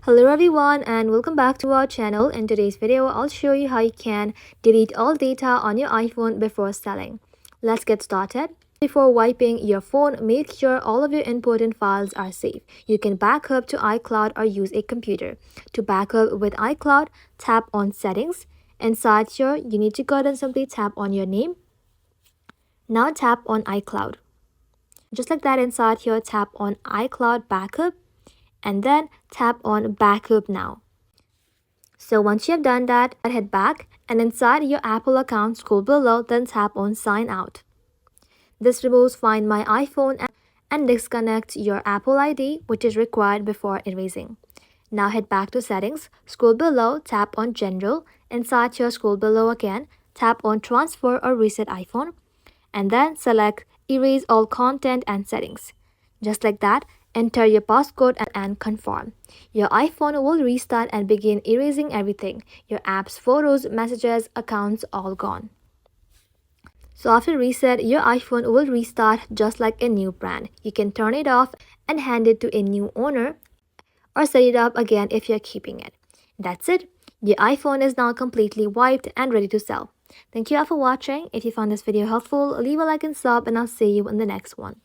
Hello everyone and welcome back to our channel. In today's video, I'll show you how you can delete all data on your iPhone before selling. Let's get started. Before wiping your phone, make sure all of your important files are safe. You can back up to iCloud or use a computer. To back up with iCloud, tap on Settings. Inside here, you need to go ahead and simply tap on your name. Now tap on iCloud. Just like that, inside here, tap on iCloud Backup and then tap on Backup Now. So once you have done that, head back and inside your Apple account, scroll below, then tap on Sign Out. This removes Find My iPhone and disconnects your Apple ID, which is required before erasing. Now head back to Settings, scroll below, tap on General. Inside here, scroll below again, tap on Transfer or Reset iPhone, and then select Erase All Content and Settings. Just like that, enter your passcode and confirm. Your iPhone will restart and begin erasing everything. Your apps, photos, messages, accounts all gone. So after reset, your iPhone will restart just like a new brand. You can turn it off and hand it to a new owner or set it up again if you're keeping it. That's it. Your iPhone is now completely wiped and ready to sell. Thank you all for watching. If you found this video helpful, leave a like and sub and I'll see you in the next one.